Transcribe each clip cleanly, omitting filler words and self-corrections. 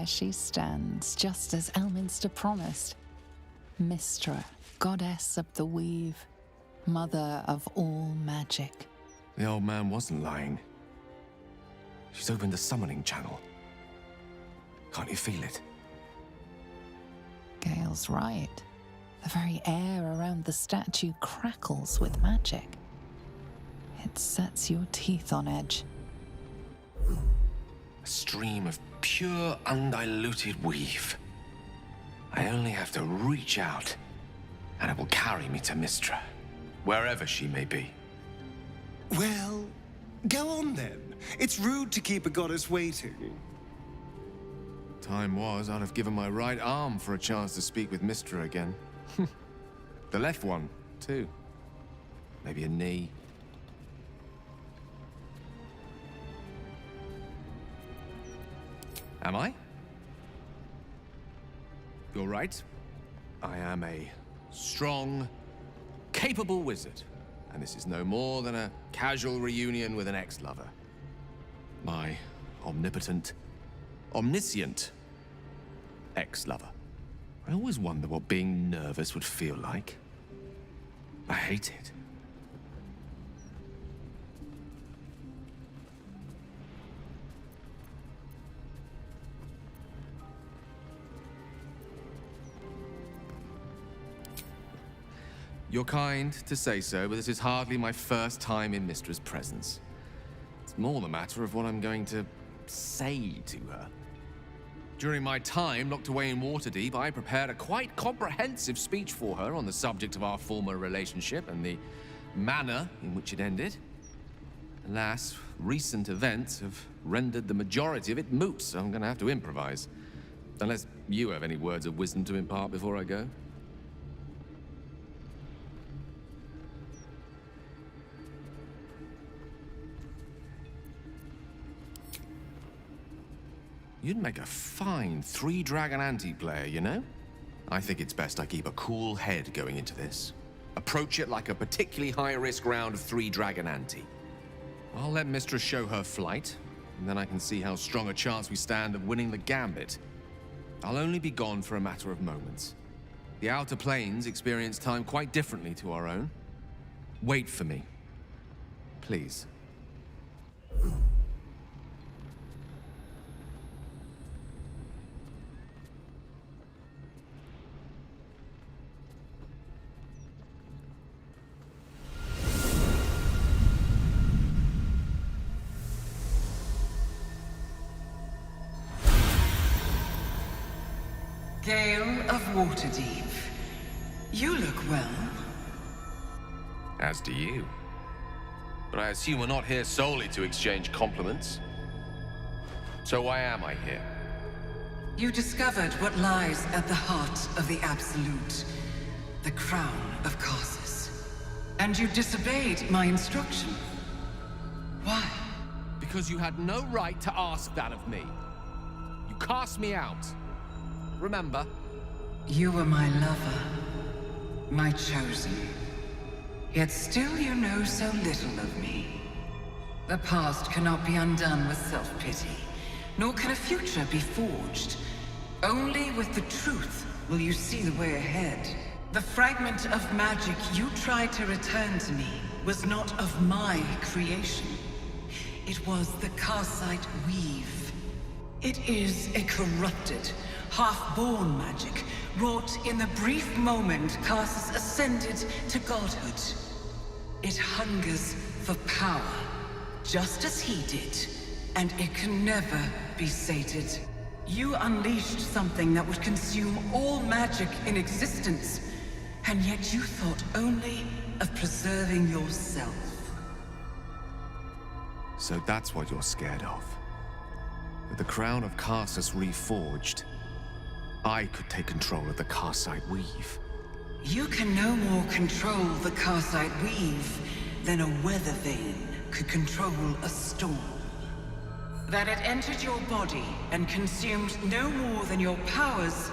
there she stands, just as Elminster promised. Mystra, goddess of the weave, mother of all magic. The old man wasn't lying. She's opened the summoning channel. Can't you feel it? Gale's right. The very air around the statue crackles with magic. It sets your teeth on edge. A stream of pure, undiluted weave. I only have to reach out, and it will carry me to Mystra, wherever she may be. Well, go on then. It's rude to keep a goddess waiting. Time was, I'd have given my right arm for a chance to speak with Mystra again. The left one, too. Maybe a knee. Am I? You're right. I am a strong, capable wizard. And this is no more than a casual reunion with an ex-lover. My omnipotent, omniscient ex-lover. I always wonder what being nervous would feel like. I hate it. You're kind to say so, but this is hardly my first time in Mystra's presence. It's more the matter of what I'm going to say to her. During my time locked away in Waterdeep, I prepared a quite comprehensive speech for her on the subject of our former relationship and the manner in which it ended. Alas, recent events have rendered the majority of it moot, so I'm going to have to improvise. Unless you have any words of wisdom to impart before I go. You'd make a fine three-dragon anti-player, you know? I think it's best I keep a cool head going into this. Approach it like a particularly high-risk round of three-dragon ante. I'll let Mystra show her flight, and then I can see how strong a chance we stand of winning the gambit. I'll only be gone for a matter of moments. The Outer Planes experience time quite differently to our own. Wait for me. Please. Gale of Waterdeep. You look well. As do you. But I assume we're not here solely to exchange compliments. So why am I here? You discovered what lies at the heart of the Absolute, the crown of Karsus. And you disobeyed my instruction. Why? Because you had no right to ask that of me. You cast me out. Remember? You were my lover, my chosen. Yet still you know so little of me. The past cannot be undone with self-pity, nor can a future be forged. Only with the truth will you see the way ahead. The fragment of magic you tried to return to me was not of my creation. It was the Karsite weave. It is a corrupted, half-born magic, wrought in the brief moment Karsus ascended to godhood. It hungers for power, just as he did, and it can never be sated. You unleashed something that would consume all magic in existence, and yet you thought only of preserving yourself. So that's what you're scared of. With the crown of Karsus reforged, I could take control of the Karsite weave. You can no more control the Karsite weave than a weather vane could control a storm. That it entered your body and consumed no more than your powers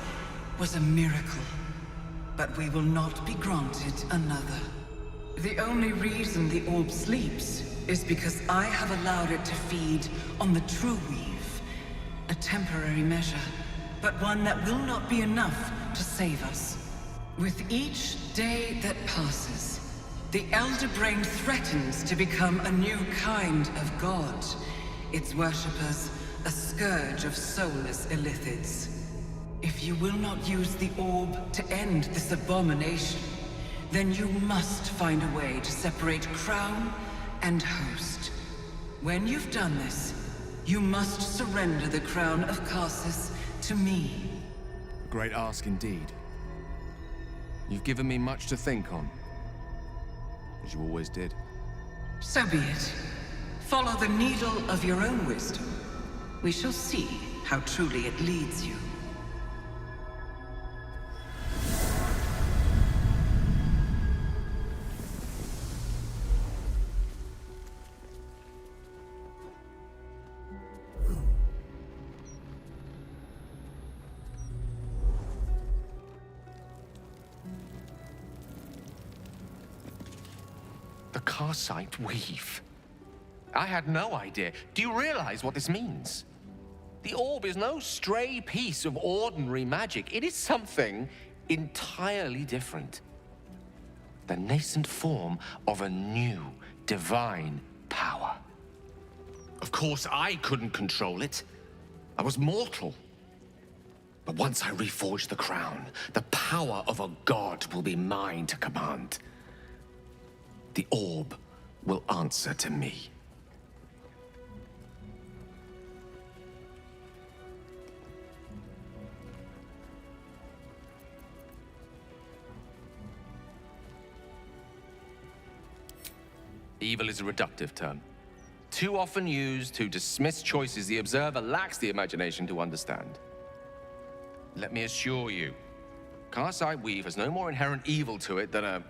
was a miracle. But we will not be granted another. The only reason the orb sleeps is because I have allowed it to feed on the true weave. A temporary measure, but one that will not be enough to save us. With each day that passes, the Elder Brain threatens to become a new kind of god. Its worshippers, a scourge of soulless illithids. If you will not use the orb to end this abomination, then you must find a way to separate crown and host. When you've done this, you must surrender the crown of Karsus to me. A great ask indeed. You've given me much to think on, as you always did. So be it. Follow the needle of your own wisdom. We shall see how truly it leads you. The Karsite Weave. I had no idea. Do you realize what this means? The orb is no stray piece of ordinary magic. It is something entirely different. The nascent form of a new divine power. Of course, I couldn't control it. I was mortal. But once I reforge the crown, the power of a god will be mine to command. The orb will answer to me. Evil is a reductive term, too often used to dismiss choices the observer lacks the imagination to understand. Let me assure you, Karsite Weave has no more inherent evil to it than a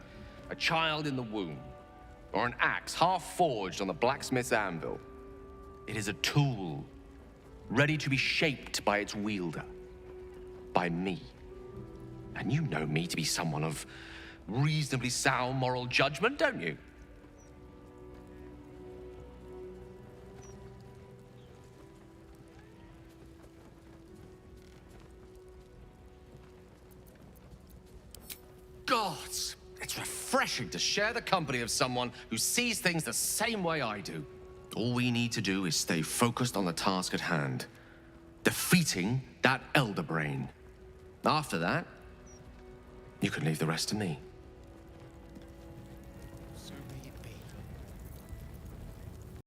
child in the womb, or an axe half forged on the blacksmith's anvil. It is a tool, ready to be shaped by its wielder, by me. And you know me to be someone of reasonably sound moral judgment, don't you? Gods! It's refreshing to share the company of someone who sees things the same way I do. All we need to do is stay focused on the task at hand. Defeating that Elder Brain. After that, you can leave the rest to me.